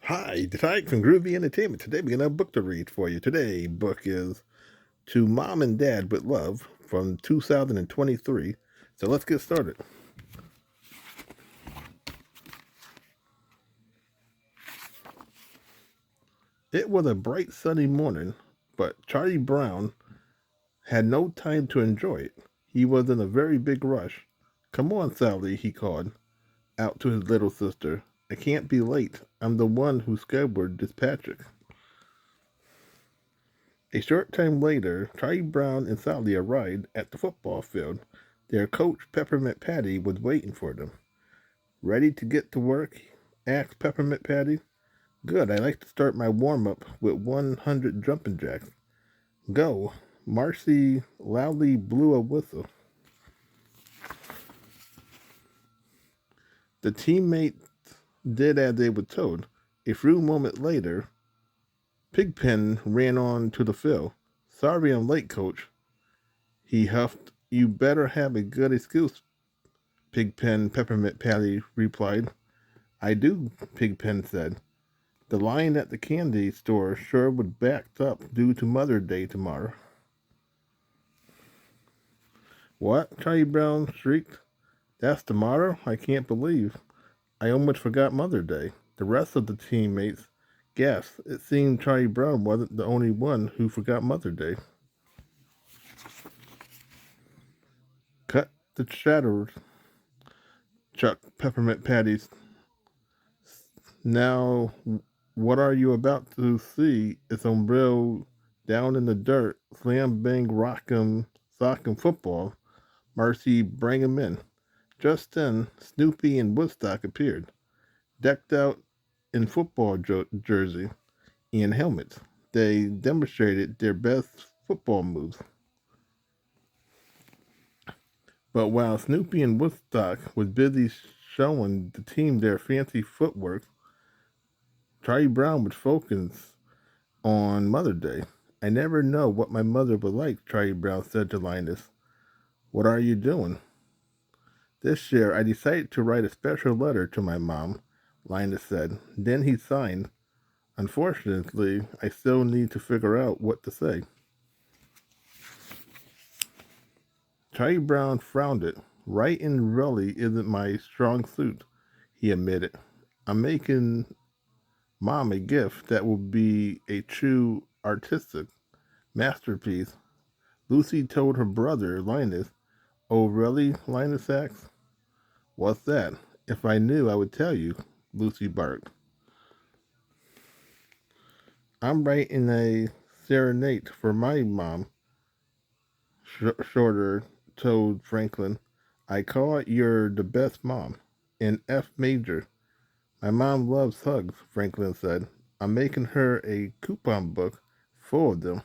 Hi, Tyke from Groovy Entertainment. Today we got a book to read for you. Today book is To Mom and Dad with Love from 2023. So let's get started. It was a bright sunny morning, but Charlie Brown had no time to enjoy it. He was in a very big rush. Come on, Sally, he called out to his little sister. I can't be late. I'm the one who scoured this Patrick. A short time later, Charlie Brown and Sally arrived at the football field. Their coach, Peppermint Patty, was waiting for them. Ready to get to work? Asked Peppermint Patty. Good, I like to start my warm up with 100 jumping jacks. Go. Marcy loudly blew a whistle. The teammates did as they were told. A few moments later, Pigpen ran on to the field. Sorry I'm late, coach, he huffed. You better have a good excuse, Pigpen, Peppermint Patty replied. I do, Pigpen said. The line at the candy store sure would backed up due to Mother's Day tomorrow. What? Charlie Brown shrieked. That's tomorrow? I can't believe. I almost forgot Mother's Day. The rest of the teammates gasped. It seemed Charlie Brown wasn't the only one who forgot Mother's Day. Cut the chatter, Chuck Peppermint Patty. Now, what are you about to see? It's umbrella down in the dirt, slam bang rock'em sock'em football. Marcy, bring 'em in. Just then, Snoopy and Woodstock appeared, decked out in football jersey and helmets. They demonstrated their best football moves. But while Snoopy and Woodstock was busy showing the team their fancy footwork, Charlie Brown was focused on Mother's Day. I never know what my mother was like, Charlie Brown said to Linus. What are you doing? This year I decided to write a special letter to my mom, Linus said. Then he signed. Unfortunately, I still need to figure out what to say. Charlie Brown frowned it. Writing really isn't my strong suit, he admitted. I'm making Mom a gift that will be a true artistic masterpiece. Lucy told her brother, Linus. Oh, really? Linus asked. What's that? If I knew, I would tell you, Lucy barked. I'm writing a serenade for my mom, Shorter told Franklin. I call it You're the Best Mom, in F major. My mom loves hugs, Franklin said. I'm making her a coupon book full of them.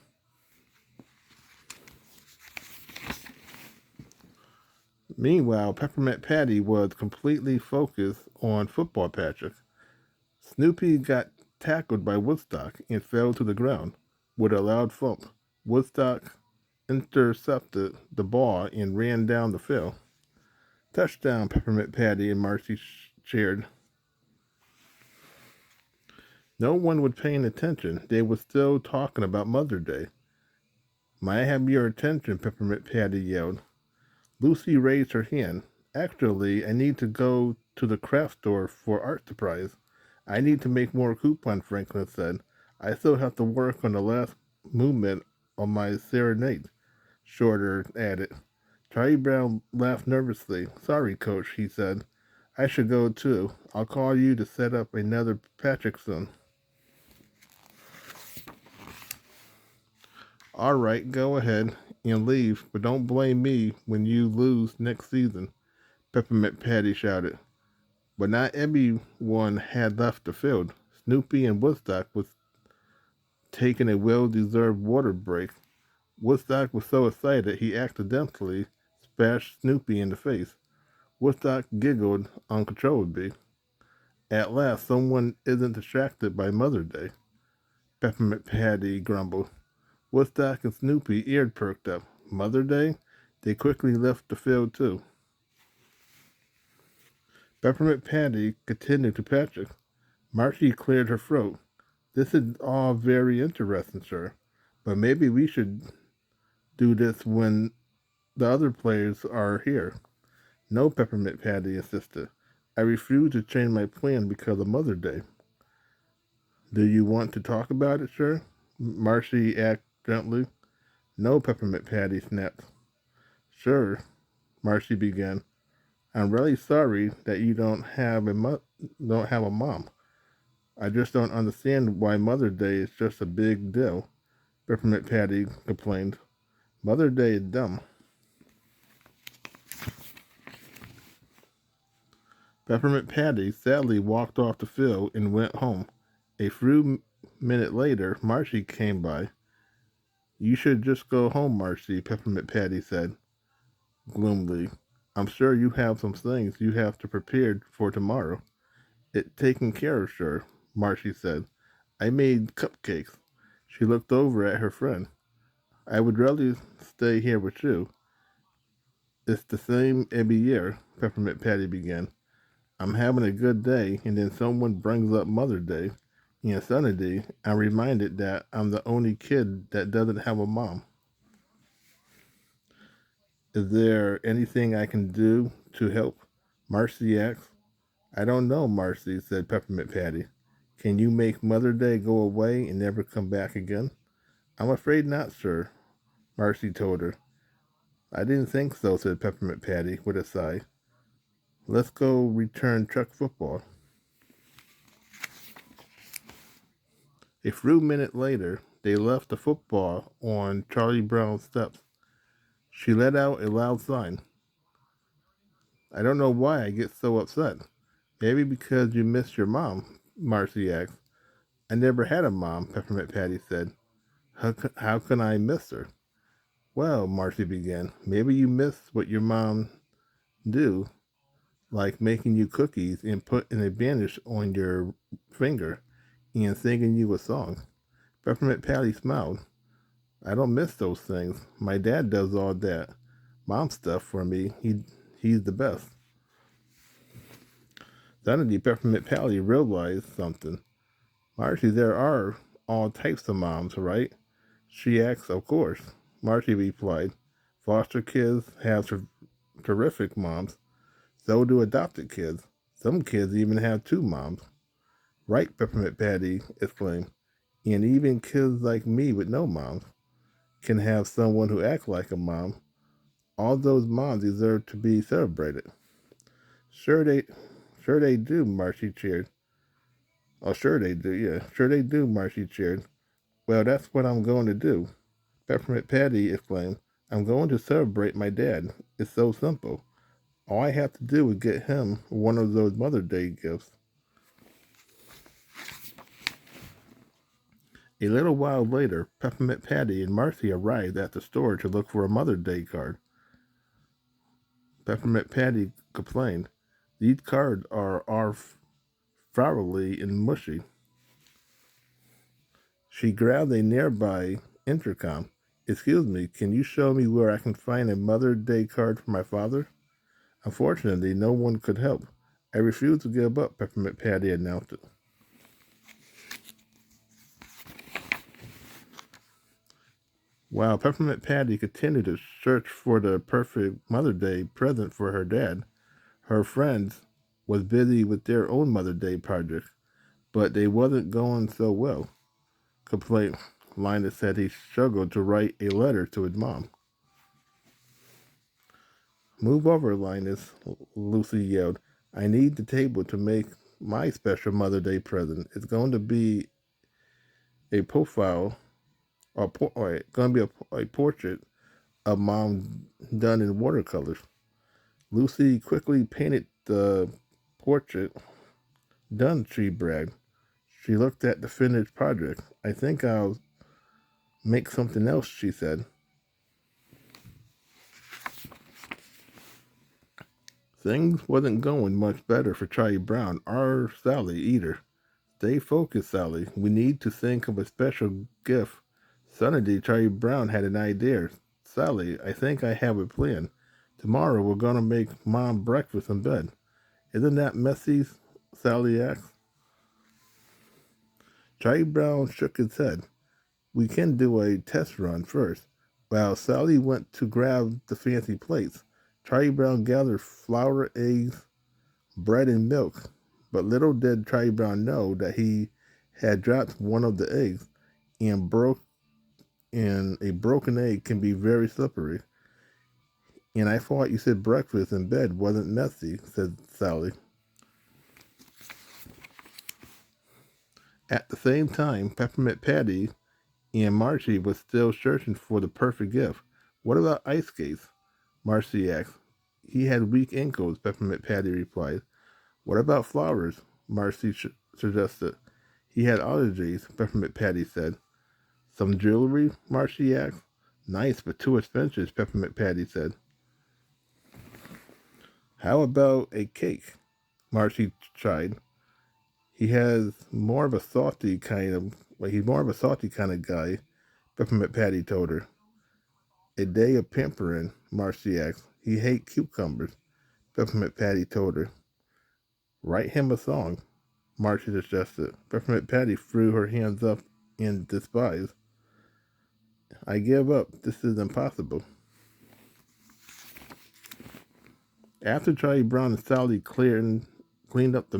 Meanwhile, Peppermint Patty was completely focused on football Patrick. Snoopy got tackled by Woodstock and fell to the ground with a loud thump. Woodstock intercepted the ball and ran down the field. Touchdown, Peppermint Patty and Marcy cheered. No one was paying attention. They were still talking about Mother's Day. May I have your attention? Peppermint Patty yelled. Lucy raised her hand. Actually, I need to go to the craft store for art supplies. I need to make more coupons, Franklin said. I still have to work on the last movement on my serenade, Shorter added. Charlie Brown laughed nervously. Sorry, Coach, he said. I should go too. I'll call you to set up another Patrick soon. All right, go ahead and leave, but don't blame me when you lose next season, Peppermint Patty shouted. But not everyone had left the field. Snoopy and Woodstock was taking a well-deserved water break. Woodstock was so excited he accidentally splashed Snoopy in the face. Woodstock giggled uncontrollably. At last, someone isn't distracted by Mother's Day, Peppermint Patty grumbled. Woodstock and Snoopy ears perked up. Mother's Day? They quickly left the field too. Peppermint Patty continued to Patrick. Marcy cleared her throat. This is all very interesting, sir, but maybe we should do this when the other players are here. No, Peppermint Patty insisted. I refuse to change my plan because of Mother's Day. Do you want to talk about it, sir? Marcy asked gently. No, Peppermint Patty snapped. Sure, Marcy began. I'm really sorry that you don't have a mom. I just don't understand why Mother's Day is just a big deal. Peppermint Patty complained. Mother's Day is dumb. Peppermint Patty sadly walked off the field and went home. A few minutes later, Marcy came by. You should just go home, Marcy, Peppermint Patty said gloomily. I'm sure you have some things you have to prepare for tomorrow. It taken care of, sure, Marcy said. I made cupcakes. She looked over at her friend. I would rather stay here with you. It's the same every year, Peppermint Patty began. I'm having a good day, and then someone brings up Mother's Day. And suddenly, I'm reminded that I'm the only kid that doesn't have a mom. Is there anything I can do to help? Marcy asked. I don't know, Marcy, said Peppermint Patty. Can you make Mother's Day go away and never come back again? I'm afraid not, sir, Marcy told her. I didn't think so, said Peppermint Patty with a sigh. Let's go return truck football. A few minutes later, they left the football on Charlie Brown's steps. She let out a loud sigh. I don't know why I get so upset. Maybe because you missed your mom, Marcy asked. I never had a mom, Peppermint Patty said. How can I miss her? Well, Marcy began, maybe you miss what your mom do, like making you cookies and putting a bandage on your finger and singing you a song. Peppermint Patty smiled. I don't miss those things. My dad does all that mom stuff for me. He's the best. Suddenly, Peppermint Patty realized something. Marcy, there are all types of moms, right? She asked. Of course, Marcy replied. Foster kids have terrific moms. So do adopted kids. Some kids even have two moms. Right, Peppermint Patty exclaimed. And even kids like me with no moms can have someone who acts like a mom. All those moms deserve to be celebrated. Sure they do, Marcy cheered. Oh, sure they do, yeah. Sure they do, Marcy cheered. Well, that's what I'm going to do. Peppermint Patty exclaimed. I'm going to celebrate my dad. It's so simple. All I have to do is get him one of those Mother's Day gifts. A little while later, Peppermint Patty and Marcy arrived at the store to look for a Mother's Day card. Peppermint Patty complained, these cards are flowery and mushy. She grabbed a nearby intercom. Excuse me, can you show me where I can find a Mother's Day card for my father? Unfortunately, no one could help. I refuse to give up, Peppermint Patty announced it. While Peppermint Patty continued to search for the perfect Mother's Day present for her dad, her friends was busy with their own Mother's Day projects, but they wasn't going so well. Complaint Linus said he struggled to write a letter to his mom. Move over, Linus, Lucy yelled. I need the table to make my special Mother's Day present. It's going to be a profile, or going to be a portrait of Mom done in watercolors. Lucy quickly painted the portrait. Done, she bragged. She looked at the finished project. I think I'll make something else, she said. Things wasn't going much better for Charlie Brown or Sally either. Stay focused, Sally. We need to think of a special gift. Suddenly, Charlie Brown had an idea. Sally, I think I have a plan. Tomorrow we're going to make Mom breakfast in bed. Isn't that messy? Sally asked. Charlie Brown shook his head. We can do a test run first. While Sally went to grab the fancy plates, Charlie Brown gathered flour, eggs, bread, and milk. But little did Charlie Brown know that he had dropped one of the eggs and a broken egg can be very slippery. And I thought you said breakfast in bed wasn't messy, said Sally. At the same time, Peppermint Patty and Marcy was still searching for the perfect gift. What about ice skates? Marcy asked. He had weak ankles, Peppermint Patty replied. What about flowers? Marcy suggested. He had allergies, Peppermint Patty said. Some jewelry? Marcy asked. Nice, but too expensive, Peppermint Patty said. How about a cake? Marcy tried. He's more of a salty kind of guy, Peppermint Patty told her. A day of pampering, Marcy asked. He hates cucumbers, Peppermint Patty told her. Write him a song, Marcy suggested. Peppermint Patty threw her hands up in despise. I give up. This is impossible. After Charlie Brown and Sally cleaned up the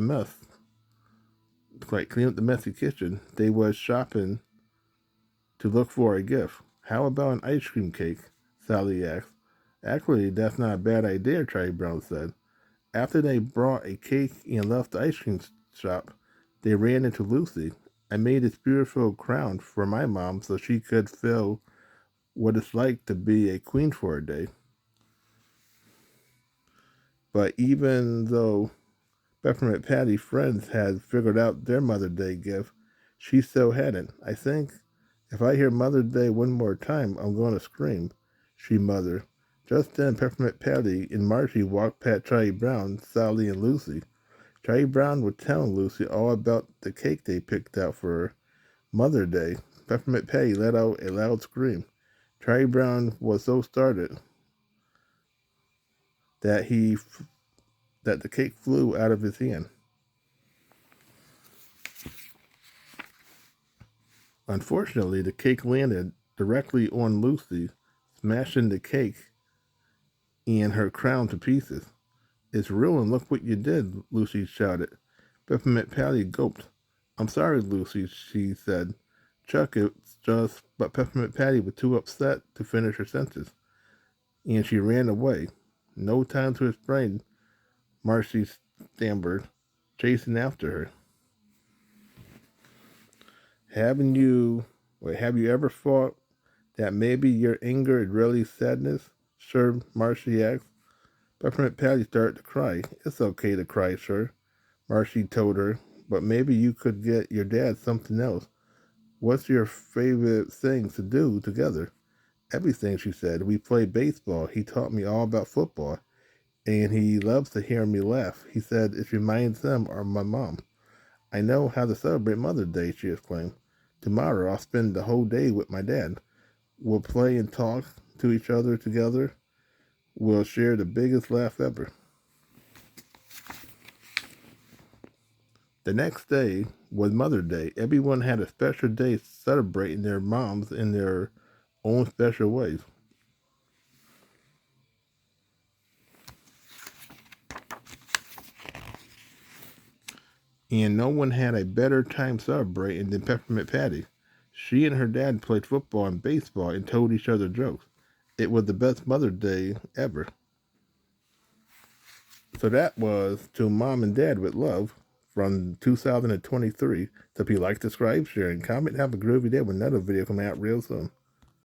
messy kitchen, they was shopping to look for a gift. How about an ice cream cake? Sally asked. Actually, that's not a bad idea, Charlie Brown said. After they brought a cake and left the ice cream shop, they ran into Lucy. I made this beautiful crown for my mom so she could feel what it's like to be a queen for a day. But even though Peppermint Patty's friends had figured out their Mother's Day gift, she still hadn't. I think if I hear Mother's Day one more time, I'm going to scream, she muttered. Just then, Peppermint Patty and Marcy walked past Charlie Brown, Sally, and Lucy. Charlie Brown was telling Lucy all about the cake they picked out for Mother's Day. Peppermint Patty let out a loud scream. Charlie Brown was so startled that the cake flew out of his hand. Unfortunately, the cake landed directly on Lucy, smashing the cake and her crown to pieces. It's ruined, look what you did, Lucy shouted. Peppermint Patty gulped. I'm sorry, Lucy, she said. Chuck, it's just, but Peppermint Patty was too upset to finish her sentence, and she ran away. No time to explain, Marcy stammered, chasing after her. Have you ever thought that maybe your anger is really sadness? Sir, Marcy asked. Peppermint Patty started to cry. It's okay to cry, sir, Marcy told her, but maybe you could get your dad something else. What's your favorite thing to do together? Everything, she said. We play baseball. He taught me all about football, and he loves to hear me laugh. He said it reminds him of my mom. I know how to celebrate Mother's Day, she exclaimed. Tomorrow I'll spend the whole day with my dad. We'll play and talk to each other together. We'll share the biggest laugh ever. The next day was Mother's Day. Everyone had a special day celebrating their moms in their own special ways. And no one had a better time celebrating than Peppermint Patty. She and her dad played football and baseball and told each other jokes. It was the best Mother's Day ever. So that was To Mom and Dad with Love from 2023. So if you like, subscribe, share, and comment, have a groovy day with another video coming out real soon.